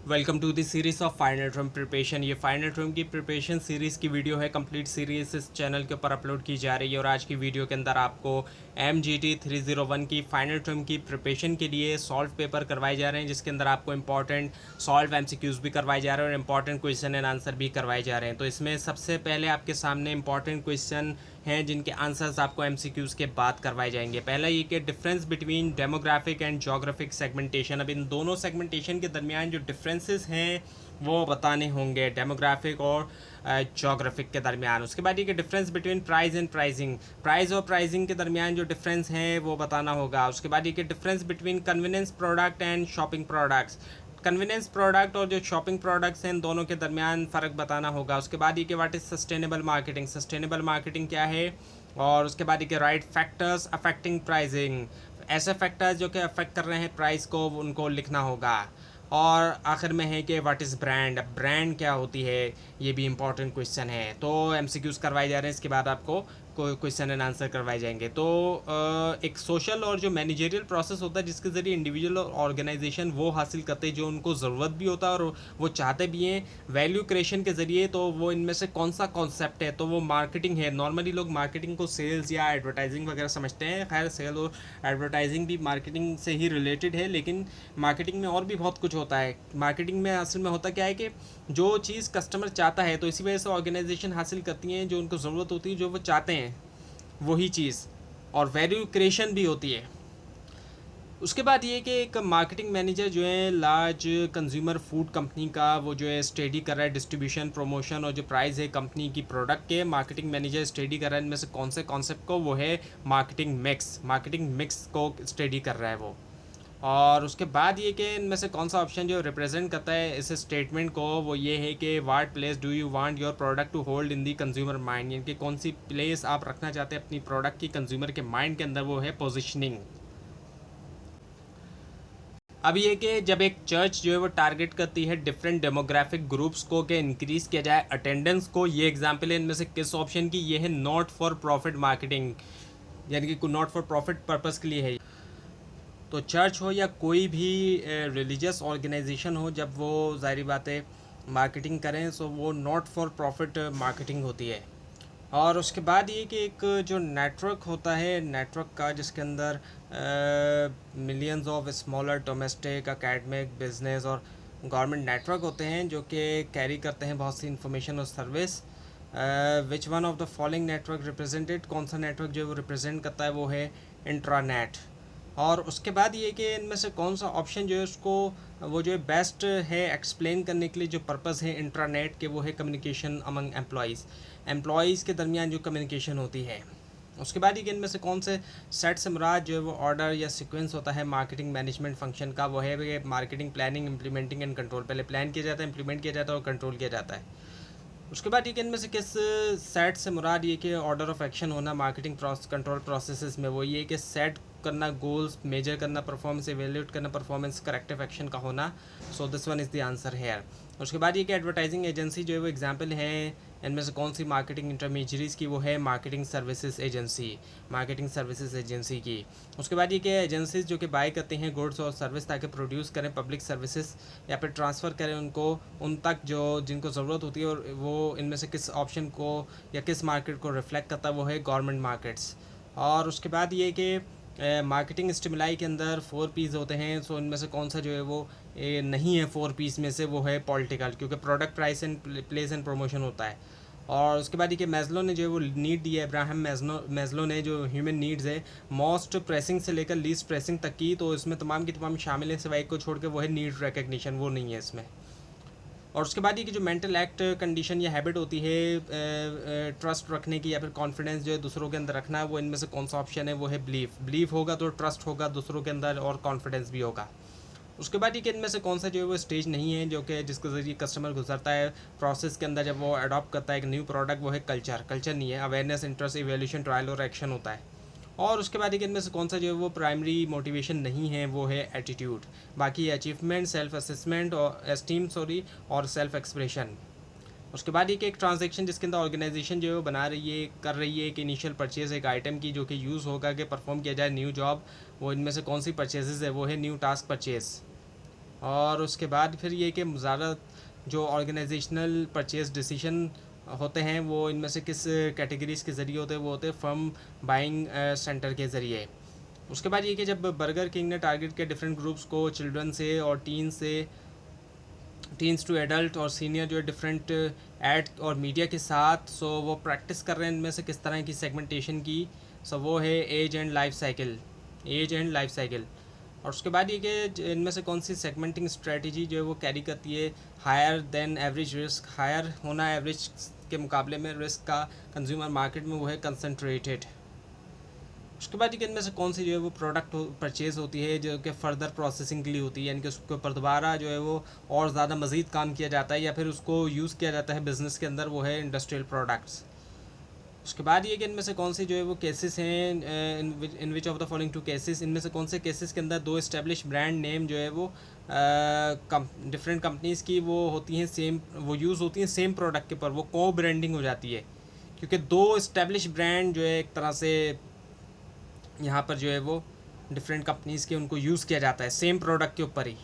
Welcome to the series of final term preparation. ये final term की preparation series की video है। Complete series इस चैनल के ऊपर अपलोड की जा रही है और आज की वीडियो के अंदर आपको MGT 301 की फाइनल टर्म की प्रिपरेशन के लिए सॉल्व पेपर करवाए जा रहे हैं, जिसके अंदर आपको इंपॉर्टेंट सॉल्व MCQs भी करवाए जा रहे हैं और इंपॉर्टेंट क्वेश्चन एंड आंसर भी करवाए जा रहे हैं। तो इसमें सबसे पहले आपके सामने इंपॉर्टेंट क्वेश्चन हैं जिनके आंसर्स आपको MCQs के बाद करवाए जाएंगे। पहला ये कि difference between demographic and geographic segmentation. अब इन दोनों सेगमेंटेशन के दरमियान जो डिफरेंसेस हैं वो बताने होंगे, डेमोग्राफिक और जोग्राफिक के दरमियान। उसके बाद ये कि difference between price and pricing, price और प्राइसिंग के दरमियान जो डिफरेंस है वो बताना होगा। उसके बाद ये कि difference between convenience product and shopping products, convenience product और जो शॉपिंग प्रोडक्ट्स हैं इन दोनों के दरमियान फ़र्क बताना होगा। उसके बाद ये कि what is sustainable marketing, sustainable marketing क्या है। और उसके बाद ये कि राइट फैक्टर्स अफेक्टिंग प्राइसिंग, ऐसे फैक्टर्स जो कि अफेक्ट कर रहे हैं प्राइस को, उनको लिखना होगा। और आखिर में है कि व्हाट इज़ ब्रांड, ब्रांड क्या होती है, ये भी इंपॉर्टेंट क्वेश्चन है। तो MCQs करवाए जा रहे हैं, इसके बाद आपको क्वेश्चन एंड आंसर करवाए जाएंगे। तो एक सोशल और जो मैनेजरियल प्रोसेस होता है जिसके ज़रिए इंडिविजुअल और ऑर्गेनाइजेशन वो हासिल करते हैं जो उनको ज़रूरत भी होता है और वो चाहते भी हैं वैल्यू क्रिएशन के ज़रिए। तो वो इनमें से कौन सा कॉन्सेप्ट है, तो वो मार्केटिंग है। नॉर्मली लोग मार्केटिंग को सेल्स या एडवर्टाइजिंग वगैरह समझते हैं। खैर सेल और एडवर्टाइजिंग भी मार्केटिंग से ही रिलेटेड है, लेकिन मार्केटिंग में और भी बहुत कुछ होता है। मार्केटिंग में असल में होता क्या है कि जो चीज़ कस्टमर चाहता है, तो इसी वजह से ऑर्गेनाइजेशन हासिल करती हैं जो उनको ज़रूरत होती है, जो वो चाहते हैं वही चीज़, और वैल्यू क्रिएशन भी होती है। उसके बाद ये कि एक मार्केटिंग मैनेजर जो है लार्ज कंज्यूमर फूड कंपनी का, वो जो है स्टडी कर रहा है डिस्ट्रीब्यूशन, प्रमोशन और जो प्राइस है कंपनी की प्रोडक्ट के। मार्केटिंग मैनेजर स्टडी कर रहा है इनमें से कौन से कॉन्सेप्ट को, वो है मार्केटिंग मिक्स, मार्केटिंग मिक्स को स्टडी कर रहा है वो। और उसके बाद ये कि इनमें से कौन सा ऑप्शन जो रिप्रेजेंट करता है इस स्टेटमेंट को, वो ये है कि what place do you want your product to hold in the consumer mind, यानी कि कौन सी प्लेस आप रखना चाहते हैं अपनी प्रोडक्ट की कंज्यूमर के माइंड के अंदर, वो है पोजिशनिंग। अब ये कि जब एक चर्च जो है वो टारगेट करती है डिफरेंट डेमोग्राफिक ग्रुप्स को कि इंक्रीज़ किया जाए अटेंडेंस को, ये एग्जांपल है इनमें से किस ऑप्शन की, ये है नॉट फॉर प्रॉफिट मार्केटिंग, यानी कि नॉट फॉर प्रॉफिट पर्पस के लिए है। तो चर्च हो या कोई भी रिलीजियस ऑर्गेनाइजेशन हो, जब वो ज़ाहिर बात है मार्केटिंग करें तो वो नॉट फॉर प्रॉफिट मार्केटिंग होती है। और उसके बाद ये कि एक जो नेटवर्क होता है, नेटवर्क का जिसके अंदर millions of smaller domestic academic business और गवर्नमेंट नेटवर्क होते हैं जो कि कैरी करते हैं बहुत सी इंफॉर्मेशन और service. Which one of the following network represented, कौन सा नेटवर्क जो वो रिप्रेजेंट करता है वो है इंट्रानेट। और उसके बाद ये कि इनमें से कौन सा ऑप्शन जो है उसको वो जो है बेस्ट है एक्सप्लेन करने के लिए, जो पर्पस है इंट्रानेट के, वो है कम्युनिकेशन अमंग एम्प्लॉयज़ के दरमियान जो कम्युनिकेशन होती है। उसके बाद ही कि इनमें से कौन से सेट से मुराद जो है वो ऑर्डर या सीक्वेंस होता है मार्केटिंग मैनेजमेंट फंक्शन का, वो है marketing planning implementing and control. पहले प्लान किया जाता है, इम्प्लीमेंट किया जाता है और कंट्रोल किया जाता है। उसके बाद ये कि इनमें से किस सेट से मुराद ये कि ऑर्डर ऑफ एक्शन होना मार्केटिंग कंट्रोल प्रोसेसेस में, वो ये कि सेट करना गोल्स, मेजर करना परफॉर्मेंस, एवेल्यूट करना परफॉर्मेंस, करेक्टिव एक्शन का होना। So this one is the answer here. उसके बाद ये कि एडवर्टाइजिंग एजेंसी जो है वो एग्जांपल है इनमें से कौन सी मार्केटिंग इंटरमीडियरीज की, वो है marketing services agency, marketing services agency की। उसके बाद ये कि एजेंसीज जो कि बाय करती हैं गुड्स और सर्विस ताकि प्रोड्यूस करें पब्लिक सर्विसेज या फिर ट्रांसफ़र करें उनको उन तक जो जिनको ज़रूरत होती है, और वो इनमें से किस ऑप्शन को या किस मार्केट को रिफ्लेक्ट करता है, वो है गवर्नमेंट मार्केट्स। और उसके बाद ये कि मार्केटिंग स्टिमुलाई के अंदर 4 P's होते हैं। सो इनमें से कौन सा जो है वो नहीं है 4 P's में से, वो है पॉलिटिकल, क्योंकि product price and place and promotion होता है। और उसके बाद ये कि मैस्लो ने जो है वो नीड दिया है, अब्राहम मैस्लो ने जो ह्यूमन नीड्स है मोस्ट प्रेसिंग से लेकर लीस्ट प्रेसिंग तक की, तो इसमें तमाम की तमाम शामिल है सिवाय को छोड़ के, वो है नीड रिकग्निशन, वो नहीं है इसमें। और उसके बाद ये कि जो मेंटल एक्ट कंडीशन या हैबिट होती है ट्रस्ट रखने की या फिर कॉन्फिडेंस जो है दूसरों के अंदर रखना, वो इनमें से कौन सा ऑप्शन है, वो है बिलीफ होगा तो ट्रस्ट होगा दूसरों के अंदर और कॉन्फिडेंस भी होगा। उसके बाद ये कि इनमें से कौन सा जो है वो स्टेज नहीं है जो कि जिसके ज़रिए कस्टमर गुजरता है प्रोसेस के अंदर जब वो अडॉप्ट करता है एक न्यू प्रोडक्ट, वो है कल्चर नहीं है, अवेयरनेस, इंटरेस्ट, इवेल्यूशन, ट्रायल और एक्शन होता है। और उसके बाद एक इनमें से कौन सा जो है वो प्राइमरी मोटिवेशन नहीं है, वो है एटीट्यूड। बाकी अचीवमेंट, सेल्फ असेसमेंट और एस्टीम और सेल्फ एक्सप्रेशन। उसके बाद ये कि एक ट्रांजेक्शन जिसके अंदर ऑर्गेनाइजेशन जो है वो बना रही है, कर रही है, एक इनिशियल परचेज़ एक आइटम की जो कि यूज़ होगा कि परफॉर्म किया जाए न्यू जॉब, वो इनमें से कौन सी परचेजेस है, वो है न्यू टास्क परचेज़। और उसके बाद फिर ये कि ज़्यादा जो ऑर्गेनाइजेशनल परचेज डिसीजन होते हैं वो इनमें से किस कैटेगरीज़ के ज़रिए होते हैं, वो होते हैं फर्म बाइंग सेंटर के ज़रिए। उसके बाद ये कि जब बर्गर किंग ने टारगेट किया डिफरेंट ग्रुप्स को, चिल्ड्रन से और टीन्स टू एडल्ट और सीनियर जो है डिफरेंट एड और मीडिया के साथ, सो वो प्रैक्टिस कर रहे हैं इनमें से किस तरह की सेगमेंटेशन की। सो वो है एज एंड लाइफ साइकिल। और उसके बाद ये कि इनमें से कौन सी सेगमेंटिंग स्ट्रेटजी जो है वो कैरी करती है higher than average risk, higher होना एवरेज के मुकाबले में रिस्क का कंज्यूमर मार्केट में, वो है कंसनट्रेटेड। उसके बाद कि इनमें से कौन सी जो है वो प्रोडक्ट परचेज़ होती है जो कि फ़र्दर प्रोसेसिंग के लिए होती है, यानी कि उसके ऊपर दोबारा जो है वो और ज़्यादा मज़ीद काम किया जाता है या फिर उसको यूज़ किया जाता है बिज़नेस के अंदर, वो है इंडस्ट्रियल प्रोडक्ट्स। उसके बाद ये कि इनमें से कौन सी जो है वो केसेस हैं, in which of the following two cases, इनमें से कौन से केसेस के अंदर दो इस्टेब्लिश ब्रांड नेम जो है वो डिफरेंट कंपनीज़ की वो होती हैं सेम, वो यूज़ होती हैं सेम प्रोडक्ट के ऊपर, वो को ब्रांडिंग हो जाती है, क्योंकि दो इस्टेब्लिश ब्रांड जो है एक तरह से यहाँ पर जो है वो डिफरेंट कंपनीज़ के उनको यूज़ किया जाता है सेम प्रोडक्ट के ऊपर ही।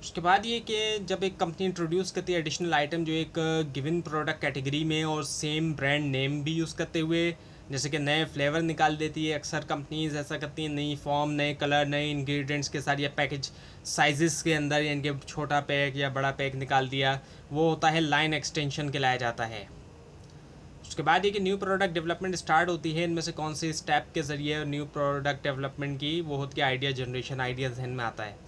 उसके बाद ये कि जब एक कंपनी इंट्रोड्यूस करती है एडिशनल आइटम जो एक गिवन प्रोडक्ट कैटेगरी में और सेम ब्रांड नेम भी यूज़ करते हुए, जैसे कि नए फ्लेवर निकाल देती है, अक्सर कंपनीज ऐसा करती हैं, नई फॉर्म, नए कलर, नए इंग्रेडिएंट्स के साथ, या पैकेज साइजेस के अंदर, यानी कि छोटा पैक या बड़ा पैक निकाल दिया, वो होता है लाइन एक्सटेंशन कहलाया जाता है। उसके बाद ये कि न्यू प्रोडक्ट डेवलपमेंट स्टार्ट होती है, इनमें से कौन से स्टेप के ज़रिए न्यू प्रोडक्ट डेवलपमेंट की, वो होती है आइडिया जनरेशन, आइडिया जहन में आता है।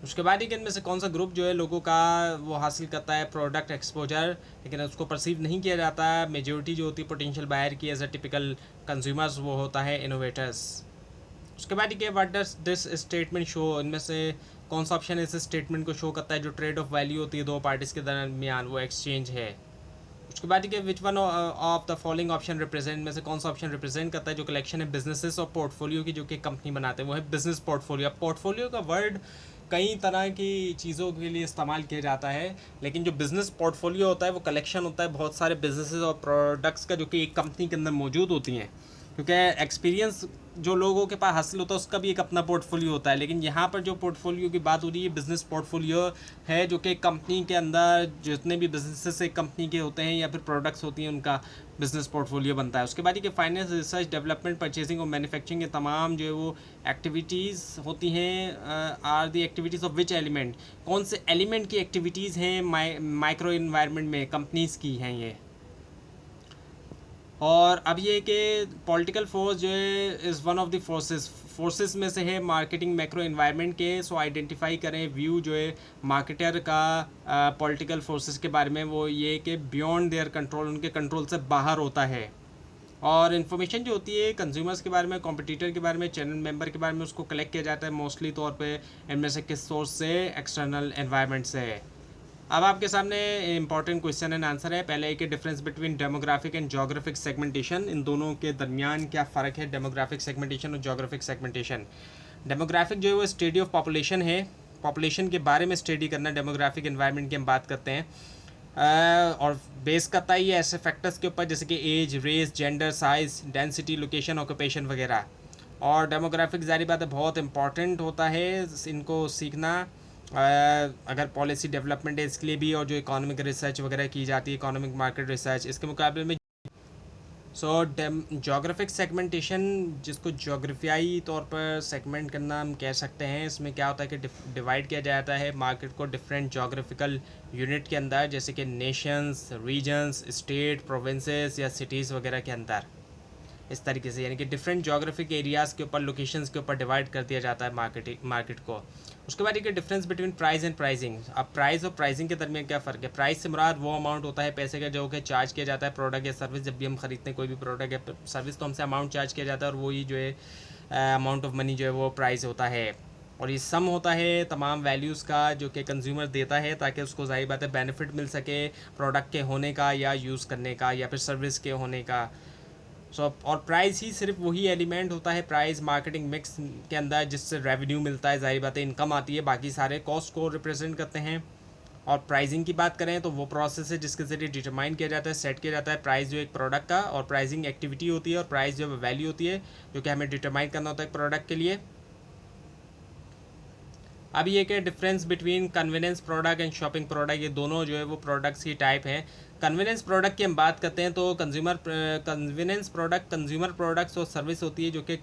उसके बाद ये कि इनमें से कौन सा ग्रुप जो है लोगों का वो हासिल करता है प्रोडक्ट एक्सपोजर, लेकिन उसको परसीव नहीं किया जाता। मेजोरिटी जो होती है पोटेंशियल बायर की एज अ टिपिकल कंज्यूमर्स, वो होता है इनोवेटर्स। उसके बाद ये कि what does this statement show, इनमें से कौन सा ऑप्शन इस स्टेटमेंट को शो करता है जो ट्रेड ऑफ वैल्यू होती है दो पार्टीज़ के दरमियान, वो एक्सचेंज है। उसके बाद कि which one of the following option represent, में से कौन सा ऑप्शन रिप्रेजेंट करता है जो कलेक्शन है बिजनेसेस और पोर्टफोलियो की जो कि कंपनी बनाते हैं, वो है बिजनेस पोर्टफोलियो। पोर्टफोलियो का वर्ड कई तरह की चीज़ों के लिए इस्तेमाल किया जाता है, लेकिन जो बिज़नेस पोर्टफोलियो होता है वो कलेक्शन होता है बहुत सारे बिजनेसेस और प्रोडक्ट्स का जो कि एक कंपनी के अंदर मौजूद होती हैं, क्योंकि एक्सपीरियंस जो लोगों के पास हासिल होता है उसका भी एक अपना पोर्टफोलियो होता है। लेकिन यहाँ पर जो पोर्टफोलियो की बात हो रही है बिज़नेस पोर्टफोलियो है, जो कि कंपनी के अंदर जितने भी बिजनेसेस एक कंपनी के होते हैं या फिर प्रोडक्ट्स होती हैं उनका बिज़नेस पोर्टफोलियो बनता है। उसके बाद ये फाइनेंस, रिसर्च, डेवलपमेंट, परचेजिंग और मैन्युफैक्चरिंग के तमाम जो है वो एक्टिविटीज़ होती हैं, are the activities of which element, कौन से एलिमेंट की एक्टिविटीज़ हैं माइक्रो इन्वायरमेंट में कंपनीज़ की हैं ये। और अब ये कि पॉलिटिकल फोर्स जो है is one of the forces में से है मार्केटिंग मैक्रो इन्वायरमेंट के। सो आइडेंटिफाई करें व्यू जो है मार्केटर का पॉलिटिकल फोर्सेस के बारे में, वो ये कि बियॉन्ड देयर कंट्रोल, उनके कंट्रोल से बाहर होता है। और इन्फॉर्मेशन जो होती है कंज्यूमर्स के बारे में, कॉम्पिटिटर के बारे में, चैनल मेंबर के बारे में, उसको कलेक्ट किया जाता है मोस्टली तौर पे इनमें से किस सोर्स से, एक्सटर्नल एनवायरनमेंट से। अब आपके सामने इंपॉर्टेंट क्वेश्चन एंड आंसर है। पहले एक difference between demographic and geographic segmentation, इन दोनों के दरमियान क्या फ़र्क है डेमोग्राफिक सेगमेंटेशन और जोग्राफिक सेगमेंटेशन। डेमोग्राफिक जो है वो स्टडी ऑफ पॉपुलेशन है, पॉपुलेशन के बारे में स्टडी करना। डेमोग्राफिक एनवायरनमेंट की हम बात करते हैं, और बेस करता है ये ऐसे फैक्टर्स के ऊपर जैसे कि age, race, gender, size, density, location, occupation वगैरह। और डेमोग्राफिक ज़ाहिर बात है बहुत इंपॉर्टेंट होता है इनको सीखना, अगर पॉलिसी डेवलपमेंट है इसके लिए भी, और जो इकोनॉमिक रिसर्च वगैरह की जाती है, इकोनॉमिक मार्केट रिसर्च, इसके मुकाबले में। जोग्राफिक सेगमेंटेशन, जिसको जोग्राफियाई तौर पर सेगमेंट करना हम कह सकते हैं, इसमें क्या होता है कि डिवाइड किया जाता है मार्केट को डिफरेंट जोग्राफिकल यूनिट के अंदर, जैसे कि नेशंस, रीजन्स, स्टेट, प्रोविंसेस या सिटीज़ वगैरह के अंदर। इस तरीके से यानी कि डिफरेंट जोग्राफिक एरियाज़ के ऊपर, लोकेशंस के ऊपर डिवाइड कर दिया जाता है मार्केट को। उसके बाद एक difference between price and pricing. अब प्राइस और प्राइसिंग के दरमियान क्या फ़र्क है। प्राइस से मुराद वो अमाउंट होता है पैसे का जो कि चार्ज किया जाता है प्रोडक्ट या सर्विस। जब भी हम खरीदते हैं कोई भी प्रोडक्ट या सर्विस तो हमसे अमाउंट चार्ज किया जाता है, और वही जो है अमाउंट ऑफ मनी जो है वो प्राइस होता है। और ये सम होता है तमाम वैल्यूज़ का जो कि कंज्यूमर देता है ताकि उसको ज़ाहिर बात है बेनिफिट मिल सके प्रोडक्ट के होने का या यूज़ करने का या फिर सर्विस के होने का। और प्राइस ही सिर्फ वही एलिमेंट होता है प्राइस मार्केटिंग मिक्स के अंदर जिससे रेवेन्यू मिलता है, ज़ाहिर बात है इनकम आती है, बाकी सारे कॉस्ट को रिप्रेजेंट करते हैं। और प्राइसिंग की बात करें तो वो प्रोसेस है जिसके ज़रिए डिटरमाइन किया जाता है, सेट किया जाता है प्राइस जो एक प्रोडक्ट का, और प्राइसिंग एक्टिविटी होती है, और प्राइस जो वैल्यू होती है जो कि हमें डिटरमाइन करना होता है एक प्रोडक्ट के लिए। अब ये क्या difference between convenience product and shopping product, ये दोनों जो है वो प्रोडक्ट्स की टाइप हैं। कन्वीनियंस प्रोडक्ट की हम बात करते हैं तो कन्वीनियंस प्रोडक्ट कंज्यूमर प्रोडक्ट्स और सर्विस होती है जो कि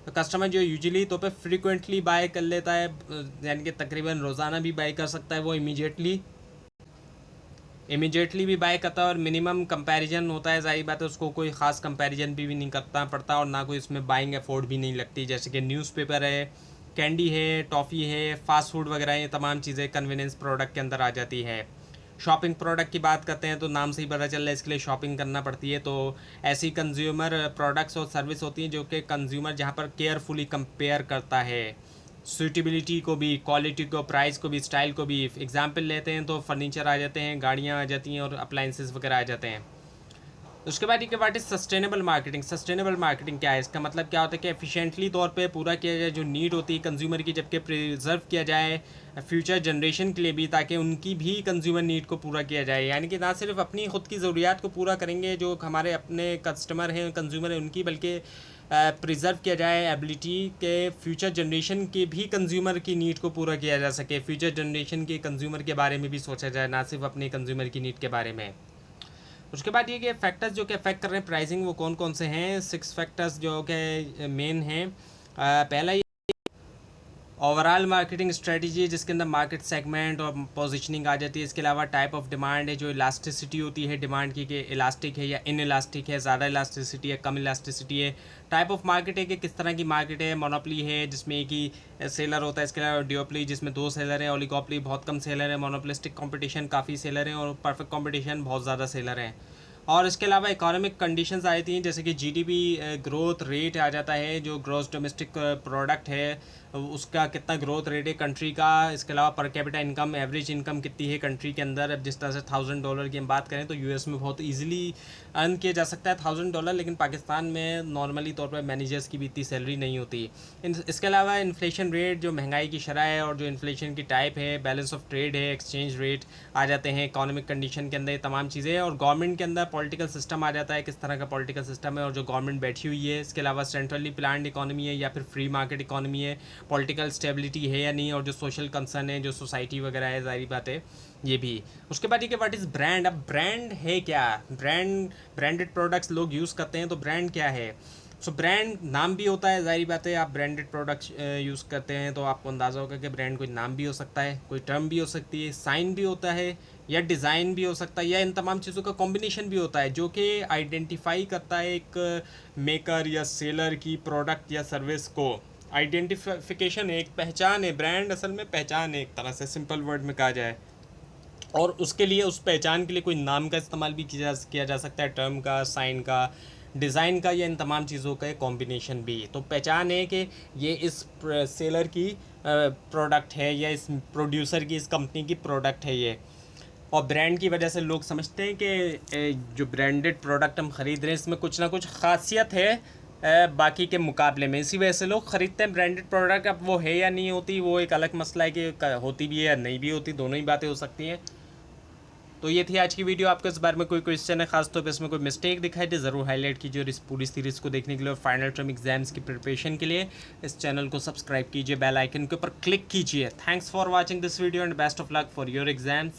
कस्टमर जो यूजुअली तो पे फ्रीक्वेंटली बाय कर लेता है, यानी कि तकरीबन रोज़ाना भी बाय कर सकता है, वो इमीडिएटली भी बाय करता है और मिनिमम कंपैरिजन होता है, जाहिर बात है उसको कोई ख़ास कंपैरिजन भी नहीं करता पड़ता और ना कोई उसमें बाइंग एफोर्ड भी नहीं लगती, जैसे कि न्यूज़पेपर है, कैंडी है, टॉफ़ी है, फास्ट फूड वगैरह, ये तमाम चीज़ें कन्वीनियंस प्रोडक्ट के अंदर आ जाती है। शॉपिंग प्रोडक्ट की बात करते हैं तो नाम से ही पता चल रहा है इसके लिए शॉपिंग करना पड़ती है, तो ऐसी कंज्यूमर प्रोडक्ट्स और सर्विस होती हैं जो कि कंज्यूमर जहाँ पर केयरफुली कंपेयर करता है सूटेबिलिटी को भी, क्वालिटी को, प्राइस को भी, स्टाइल को भी। एग्जाम्पल लेते हैं तो फर्नीचर आ जाते हैं, गाड़ियाँ आ जाती हैं और अप्लाइंसेस वगैरह आ जाते हैं। उसके बाद ये what is sustainable marketing. Sustainable marketing क्या है, इसका मतलब क्या होता है कि एफिशिएंटली तौर पे पूरा किया जाए जो नीड होती है कंज्यूमर की, जबकि प्रिजर्व किया जाए फ्यूचर जनरेशन के लिए भी, ताकि उनकी भी कंज्यूमर नीड को पूरा किया जाए, यानी कि ना सिर्फ अपनी खुद की ज़रूरियात को पूरा करेंगे जो हमारे अपने कस्टमर हैं, कंज्यूमर हैं उनकी, बल्कि प्रिजर्व किया जाए एबिलिटी के फ्यूचर जनरेशन के भी कंज्यूमर की नीड को पूरा किया जा सके, फ्यूचर जनरेशन के कंज्यूमर के बारे में भी सोचा जाए, ना सिर्फ अपने कंज्यूमर की नीड के बारे में। उसके बाद ये कि फैक्टर्स जो कि अफेक्ट कर रहे हैं प्राइसिंग वो कौन कौन से हैं। 6 फैक्टर्स जो कि मेन हैं। पहला ओवरऑल मार्केटिंग स्ट्रेटजी, जिसके अंदर मार्केट सेगमेंट और पोजीशनिंग आ जाती है। इसके अलावा टाइप ऑफ डिमांड है, जो इलास्टिसिटी होती है डिमांड की, कि इलास्टिक है या इन इलास्टिक है, ज़्यादा इलास्टिसिटी है, कम इलास्टिसिटी है। टाइप ऑफ मार्केट है कि किस तरह की मार्केट है। मोनोपली है जिसमें एक ही सेलर होता है, इसके अलावा डिओपली जिसमें 2 सेलर हैं, ओलिगोपली बहुत कम सेलर है, मोनोपोलिस्टिक कंपटीशन काफ़ी सेलर हैं और परफेक्ट कंपटीशन बहुत ज़्यादा सेलर हैं। और इसके अलावा इकोनॉमिक कंडीशंस आ जाती हैं, जैसे कि जीडीपी ग्रोथ रेट आ जाता है, जो ग्रॉस डोमेस्टिक प्रोडक्ट है उसका कितना ग्रोथ रेट है कंट्री का। इसके अलावा per capita income, average income कितनी है कंट्री के अंदर। अब जिस तरह से $1000 की हम बात करें तो यूएस में बहुत इजीली अर्न किया जा सकता है $1000, लेकिन पाकिस्तान में नॉर्मली तौर पर मैनेजर्स की भी इतनी सैलरी नहीं होती। इसके अलावा इन्फ्लेशन रेट, जो महंगाई की शरह है, और जो इन्फ्लेशन की टाइप है, बैलेंस ऑफ ट्रेड है, एक्सचेंज रेट आ जाते हैं इकोनॉमिक कंडीशन के अंदर, ये तमाम चीज़ें। और गवर्नमेंट के अंदर पॉलिटिकल सिस्टम आ जाता है, किस तरह का पॉलिटिकल सिस्टम है और जो गवर्नमेंट बैठी हुई है। इसके अलावा सेंट्रली प्लान्ड इकोनॉमी है या फिर फ्री मार्केट इकोनॉमी है, पॉलिटिकल स्टेबिलिटी है या नहीं, और जो सोशल कंसर्न है, जो सोसाइटी वगैरह है, जाहिर बात है ये भी। उसके बाद ये कि व्हाट इज़ ब्रांड। अब ब्रांड है क्या, ब्रांडेड प्रोडक्ट्स लोग यूज़ करते हैं तो ब्रांड क्या है। सो ब्रांड नाम भी होता है, जाहिर बात है आप ब्रांडेड प्रोडक्ट्स यूज़ करते हैं तो आपको अंदाज़ा होगा कि ब्रांड कोई नाम भी हो सकता है, कोई टर्म भी हो सकती है, साइन भी होता है, या डिज़ाइन भी हो सकता है, या इन तमाम चीज़ों का कॉम्बिनेशन भी होता है जो कि आइडेंटिफाई करता है एक मेकर या सेलर की प्रोडक्ट या सर्विस को। आइडेंटिफिकेशन एक पहचान है, ब्रांड असल में पहचान है एक तरह से, सिंपल वर्ड में कहा जाए। और उसके लिए, उस पहचान के लिए कोई नाम का इस्तेमाल भी किया जा सकता है, टर्म का, साइन का, डिज़ाइन का, या इन तमाम चीज़ों का कॉम्बिनेशन भी। तो पहचान है कि ये इस सेलर की प्रोडक्ट है या इस प्रोड्यूसर की, इस कंपनी की प्रोडक्ट है ये। और ब्रांड की वजह से लोग समझते हैं कि जो ब्रांडेड प्रोडक्ट हम ख़रीद रहे हैं इसमें कुछ ना कुछ ख़ासियत है बाकी के मुकाबले में, इसी वजह से लोग ख़रीदते हैं ब्रांडेड प्रोडक्ट। अब वो है या नहीं होती वो एक अलग मसला है कि होती भी है या नहीं भी होती, दोनों ही बातें हो सकती हैं। तो ये थी आज की वीडियो। आपको इस बारे में कोई क्वेश्चन है, खास तौर पे इसमें कोई मिस्टेक दिखाई दे, ज़रूर हाईलाइट कीजिए। और इस पूरी सीरीज़ को देखने के लिए और फाइनल टर्म एग्जाम्स की प्रिपरेशन के लिए इस चैनल को सब्सक्राइब कीजिए, बेल आइकन के ऊपर क्लिक कीजिए। Thanks for watching this video and best of luck for your exams.